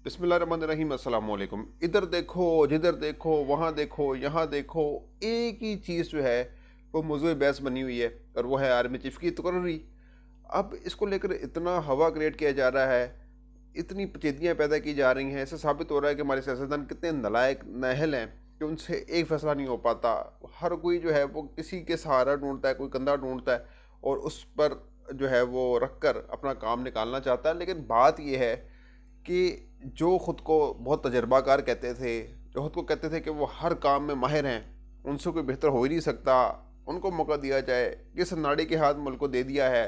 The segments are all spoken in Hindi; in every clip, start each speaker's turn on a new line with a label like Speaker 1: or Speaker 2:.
Speaker 1: बिस्मिल्लाहिर्रहमानिर्रहीम अस्सलाम वालेकुम। इधर देखो, जिधर देखो, वहाँ देखो, यहाँ देखो, एक ही चीज़ जो है वो मौज़ूए बहस बनी हुई है और वो है आर्मी चीफ की तकर्री। अब इसको लेकर इतना हवा क्रिएट किया जा रहा है, इतनी पेचीदगियाँ पैदा की जा रही हैं, इससे साबित हो रहा है कि हमारे सियासतदान कितने नालायक नाअहल हैं कि उनसे एक फैसला नहीं हो पाता। हर कोई जो है वो किसी के सहारा ढूँढता है, कोई कंधा ढूँढता है और उस पर जो है वो रख कर अपना काम निकालना चाहता है। लेकिन बात ये है कि जो खुद को बहुत तजर्बाकार कहते थे, जो खुद को कहते थे कि वो हर काम में माहिर हैं, उनसे कोई बेहतर हो ही नहीं सकता, उनको मौका दिया जाए। किस नाड़ी के हाथ मुल्क को दे दिया है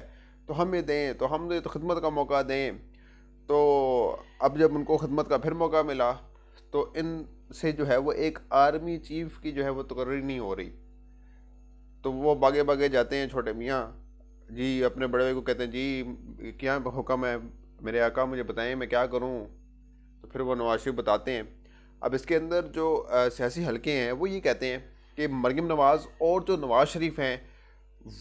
Speaker 1: तो हमें दें, तो हम दे तो खिदमत का मौका दें। तो अब जब उनको खिदमत का फिर मौका मिला तो इनसे जो है वो एक आर्मी चीफ की जो है वो तकर्री नहीं हो रही। तो वो बागे बागे जाते हैं छोटे मियाँ जी, अपने बड़े भाई को कहते हैं जी क्या हुक्म है मेरे आका, मुझे बताएं मैं क्या करूं। तो फिर वो नवाज शरीफ बताते हैं। अब इसके अंदर जो सियासी हलके हैं वो ये कहते हैं कि मरीम नवाज़ और जो नवाज शरीफ हैं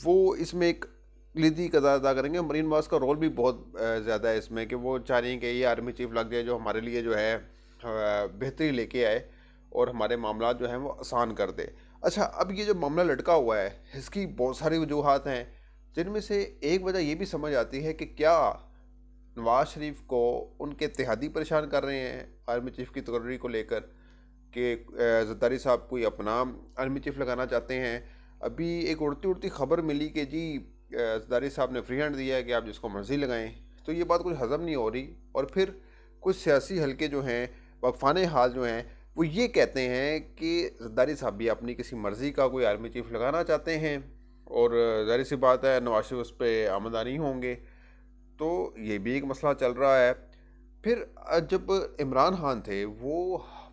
Speaker 1: वो इसमें एक कलीदी किरदार अदा करेंगे। मरीम नवाज़ का रोल भी बहुत ज़्यादा है इसमें कि वो चाह रही हैं कि ये आर्मी चीफ लग जाए जो हमारे लिए जो है बेहतरी लेके आए और हमारे मामला जो हैं वो आसान कर दे। अच्छा, अब ये जो मामला लटका हुआ है इसकी बहुत सारी वजूहात हैं, जिनमें से एक वजह ये भी समझ आती है कि क्या नवाज शरीफ को उनके इत्तेहादी परेशान कर रहे हैं आर्मी चीफ की तकर्री को लेकर कि जरदारी साहब कोई अपना आर्मी चीफ लगाना चाहते हैं। अभी एक उड़ती उड़ती खबर मिली कि जी जरदारी साहब ने फ्री हैंड दिया है कि आप जिसको मर्जी लगाएं। तो ये बात कुछ हजम नहीं हो रही और फिर कुछ सियासी हलके जो हैं वक्फाने हाल जो हैं वो ये कहते हैं कि जरदारी साहब भी अपनी किसी मर्जी का कोई आर्मी चीफ लगाना चाहते हैं और जाहिर सी बात है नवाज शरीफ उस पर आमदानी होंगे। तो ये भी एक मसला चल रहा है। फिर जब इमरान खान थे वो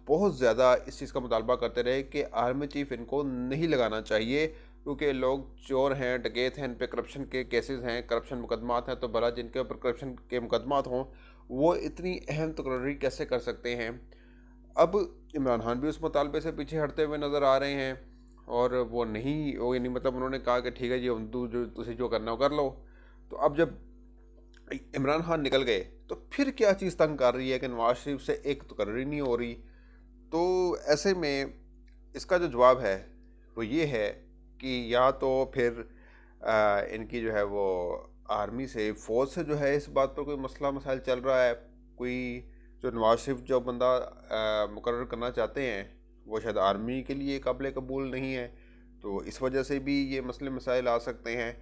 Speaker 1: बहुत ज़्यादा इस चीज़ का मुतालबा करते रहे कि आर्मी चीफ इनको नहीं लगाना चाहिए क्योंकि लोग चोर हैं, डकैत हैं, इन पे करप्शन के केसेस हैं, करप्शन मुकदमात हैं, तो भला जिनके ऊपर करप्शन के मुकदमात हों वो इतनी अहम तकर्री कैसे कर सकते हैं। अब इमरान खान भी उस मुतालबे से पीछे हटते हुए नज़र आ रहे हैं और वो नहीं वो यानी मतलब उन्होंने कहा कि ठीक है जी, हम जो तुझे जो करना हो कर लो। तो अब जब इमरान खान निकल गए तो फिर क्या चीज़ तंग कर रही है कि नवाज शरीफ से एक तकर्री नहीं हो रही। तो ऐसे में इसका जो जवाब है वो ये है कि या तो फिर इनकी जो है वो आर्मी से फ़ौज से जो है इस बात पर कोई मसला मसाइल चल रहा है। कोई जो नवाज शरीफ जो बंदा मुकर्रर करना चाहते हैं वो शायद आर्मी के लिए काबिल कबूल नहीं है, तो इस वजह से भी ये मसले मसाइल आ सकते हैं।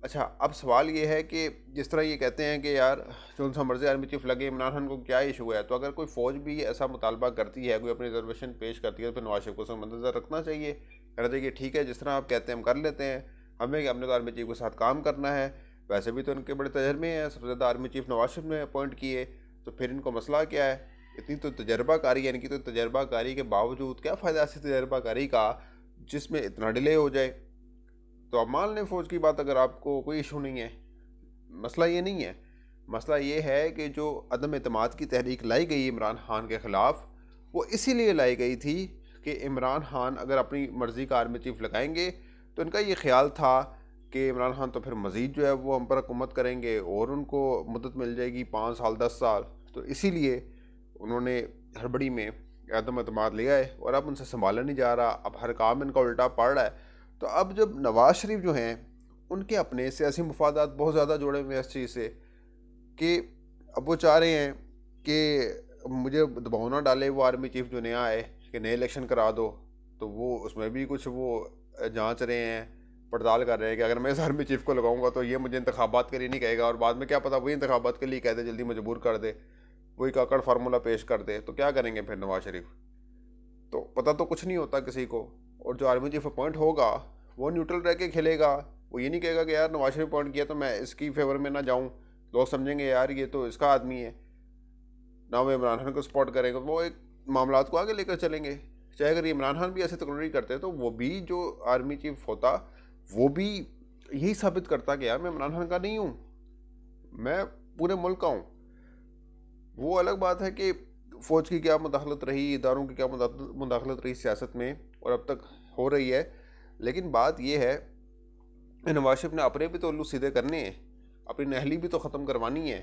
Speaker 1: अच्छा, अब सवाल ये है कि जिस तरह ये कहते हैं कि यार जो सा मर्जी आर्मी चीफ लगे, इमरान खान को क्या इशू है, तो अगर कोई फ़ौज भी ऐसा मुतालबा करती है, कोई अपनी रिजर्वेशन पेश करती है तो फिर नवाज शरीफ को उसका मद्देनज़र रखना चाहिए, कहना चाहिए ठीक है जिस तरह आप कहते हैं हम कर लेते हैं, हमें हमने तो आर्मी चीफ के साथ काम करना है। वैसे भी तो इनके बड़े तजर्बे हैं, सबसे ज़्यादा आर्मी चीफ नवाज शरीफ ने अपॉइंट किए, तो फिर इनको मसला क्या है। इतनी तो तजर्बाकारी है इनकी, तो तजर्बाकारी के बावजूद क्या फ़ायदा ऐसी तजर्बाकारी का जिसमें इतना डिले हो जाए। तो अब मान लें फ़ौज की बात, अगर आपको कोई इशू नहीं है, मसला ये नहीं है। मसला ये है कि जो अदम एतमाद की तहरीक लाई गई इमरान खान के ख़िलाफ़ वो इसीलिए लाई गई थी कि इमरान खान अगर अपनी मर्ज़ी का आर्मी चीफ लगाएंगे तो इनका ये ख्याल था कि इमरान खान तो फिर मज़ीद जो है वो हम पर हुकूमत करेंगे और उनको मदद मिल जाएगी 5 साल 10 साल। तो इसीलिए उन्होंने हड़बड़ी में अदम एतमाद लिया है और अब उनसे संभाला नहीं जा रहा, अब हर काम इनका उल्टा पड़ रहा है। तो अब जब नवाज शरीफ जो हैं उनके अपने सियासी मफादात बहुत ज़्यादा जुड़े हुए हैं इस चीज़ से कि अब वो चाह रहे हैं कि मुझे दबाव ना डाले वो आर्मी चीफ जो नया है कि नए इलेक्शन करा दो। तो वो उसमें भी कुछ वो जांच रहे हैं, पड़ताल कर रहे हैं कि अगर मैं इस आर्मी चीफ को लगाऊंगा तो ये मुझे इंतखाबात के लिए नहीं कहेगा और बाद में क्या पता वही इंतखाबात के लिए कह दे, जल्दी मजबूर कर दे, वही काकड़ फार्मूला पेश कर दे, तो क्या करेंगे फिर नवाज शरीफ। तो पता तो कुछ नहीं होता किसी को। और जो आर्मी चीफ अपॉइंट होगा वो न्यूट्रल रह के खेलेगा, वो ये नहीं कहेगा कि यार नवाज शरीफ अपॉइंट किया तो मैं इसकी फेवर में ना जाऊं, लोग समझेंगे यार ये तो इसका आदमी है, ना वो इमरान खान को सपोर्ट करेगा। वो एक मामला को आगे लेकर चलेंगे। चाहे अगर इमरान खान भी ऐसे तकरीर करते तो वो भी जो आर्मी चीफ होता वो भी यही साबित करता कि यार मैं इमरान खान का नहीं हूँ, मैं पूरे मुल्क का हूँ। वो अलग बात है कि फ़ौज की क्या मुदाखलत रही, इदारों की क्या मुदाखलत रही सियासत में और अब तक हो रही है। लेकिन बात यह है कि नवाज शरीफ ने अपने भी तो उल्लू सीधे करने हैं, अपनी नहली भी तो ख़त्म करवानी है।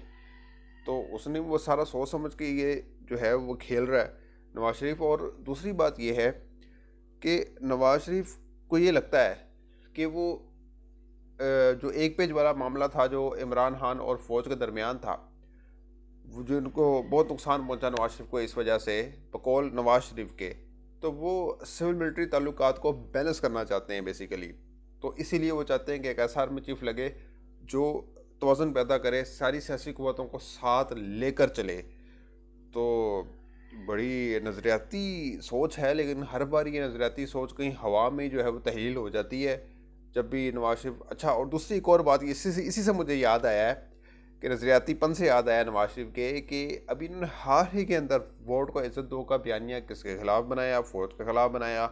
Speaker 1: तो उसने वो सारा सोच समझ के ये जो है वो खेल रहा है नवाज शरीफ। और दूसरी बात ये है कि नवाज शरीफ को ये लगता है कि वो जो एक पेज वाला मामला था जो इमरान खान और फौज के दरमियान था, वो जो इनको बहुत नुकसान पहुंचा नवाज शरीफ को इस वजह से, बकौल नवाज शरीफ के, तो वो सिविल मिलिट्री ताल्लुकात को बैलेंस करना चाहते हैं बेसिकली। तो इसीलिए वो चाहते हैं कि एक ऐसा आर्मी चीफ लगे जो तवज़ुन पैदा करे, सारी सियासी क़ुव्वतों को साथ लेकर चले। तो बड़ी नज़रियाती सोच है, लेकिन हर बार ये नज़रियाती सोच कहीं हवा में जो है वो तहलील हो जाती है जब भी नवाज शरीफ। अच्छा, और दूसरी एक और बात इसी से मुझे याद आया है कि नज़रियातीपन से याद आया नवाज शरीफ के कि अभी इन्होंने हाल ही के अंदर वोट को इज्जत दो का बयानिया किसके खिलाफ बनाया? फौज के खिलाफ बनाया।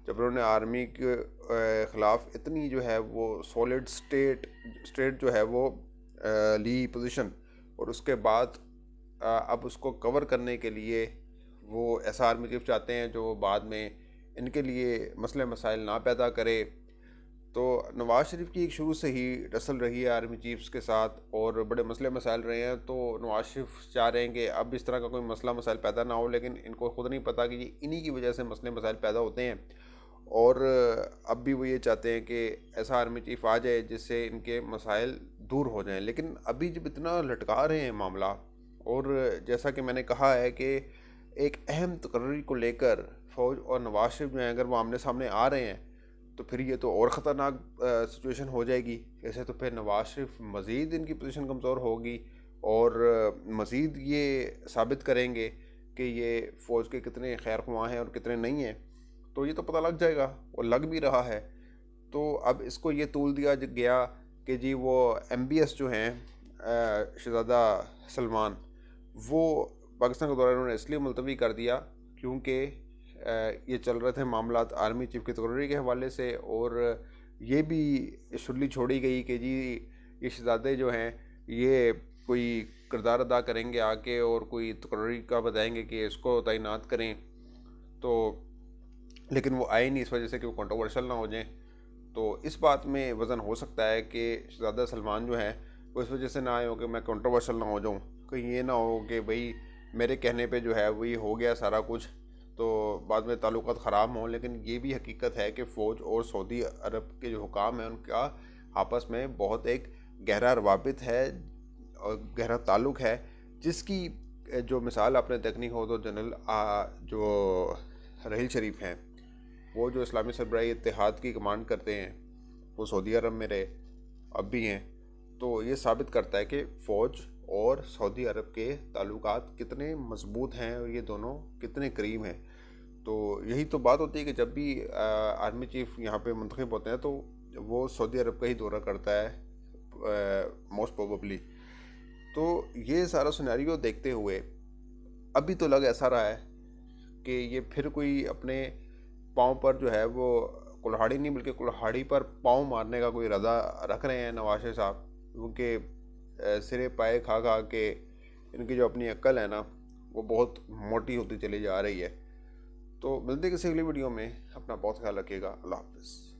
Speaker 1: जब उन्होंने आर्मी के ख़िलाफ़ इतनी जो है वो सॉलिड स्टेट जो है वो ली पोजीशन, और उसके बाद अब उसको कवर करने के लिए वो ऐसा आर्मी चीफ चाहते हैं जो बाद में इनके लिए मसले मसाइल ना पैदा करे। तो नवाज़ शरीफ की एक शुरू से ही रसल रही है आर्मी चीफ्स के साथ और बड़े मसले मसाइल रहे हैं। तो नवाज़ शरीफ चाह रहे हैं कि अब इस तरह का कोई मसला मसाइल पैदा ना हो, लेकिन इनको खुद नहीं पता कि ये इन्हीं की वजह से मसले मसाइल पैदा होते हैं। और अब भी वो ये चाहते हैं कि ऐसा आर्मी चीफ आ जाए जिससे इनके मसाइल दूर हो जाएं। लेकिन अभी जब इतना लटका रहे हैं मामला, और जैसा कि मैंने कहा है कि एक अहम तकर्री को लेकर फ़ौज और नवाज शरीफ जो हैं अगर वो आमने सामने आ रहे हैं तो फिर ये तो और ख़तरनाक सिचुएशन हो जाएगी। ऐसे तो फिर नवाज शरीफ मज़ीद इनकी पोजीशन कमज़ोर होगी और मज़ीद ये साबित करेंगे कि ये फ़ौज के कितने खैर ख्वाह हैं और कितने नहीं हैं। तो ये तो पता लग जाएगा और लग भी रहा है। तो अब इसको ये तूल दिया गया कि जी वो MBS जो हैं शहज़ादा सलमान, वो पाकिस्तान का दौरा इन्होंने इसलिए मुलतवी कर दिया क्योंकि ये चल रहे थे मामलात आर्मी चीफ की तकर्री के हवाले से, और ये भी शुल्ली छोड़ी गई कि जी ये शहज़ादे जो हैं ये कोई किरदार अदा करेंगे आके और कोई तकर्री का बताएंगे कि इसको तैनात करें। तो लेकिन वो आए नहीं इस वजह से कि वो कंट्रोवर्शियल ना हो जाएं। तो इस बात में वज़न हो सकता है कि शहज़ादा सलमान जो हैं वो इस वजह से ना आए हो कि मैं कंट्रोवर्शियल ना हो जाऊँ, कहीं ये ना हो कि भाई मेरे कहने पे जो है वही हो गया सारा कुछ, तो बाद में ताल्लुकात ख़राब हों। लेकिन ये भी हकीकत है कि फ़ौज और सऊदी अरब के जो हुकाम हैं उनका आपस में बहुत एक गहरा रवाबित है और गहरा ताल्लुक़ है, जिसकी जो मिसाल आपने देखनी हो तो जनरल जो रहील शरीफ हैं, वो जो इस्लामी सरबराही इत्तेहाद की कमांड करते हैं, वो सऊदी अरब में रहे, अब भी हैं। तो ये साबित करता है कि फ़ौज और सऊदी अरब के ताल्लुकात कितने मजबूत हैं और ये दोनों कितने करीब हैं। तो यही तो बात होती है कि जब भी आर्मी चीफ यहाँ पे मुंतखब होते हैं तो वो सऊदी अरब का ही दौरा करता है मोस्ट प्रोबेबली। तो ये सारा सिनेरियो देखते हुए अभी तो लग ऐसा रहा है कि ये फिर कोई अपने पाँव पर जो है वो कुल्हाड़ी नहीं बल्कि कुल्हाड़ी पर पाँव मारने का कोई इरादा रख रहे हैं नवाज शरीफ साहब, क्योंकि सिरे पाए खा खा के इनकी जो अपनी अक्ल है ना वो बहुत मोटी होती चली जा रही है। तो मिलते किसी अगली वीडियो में, अपना बहुत ख्याल रखिएगा। अल्लाह हाफ़िज़।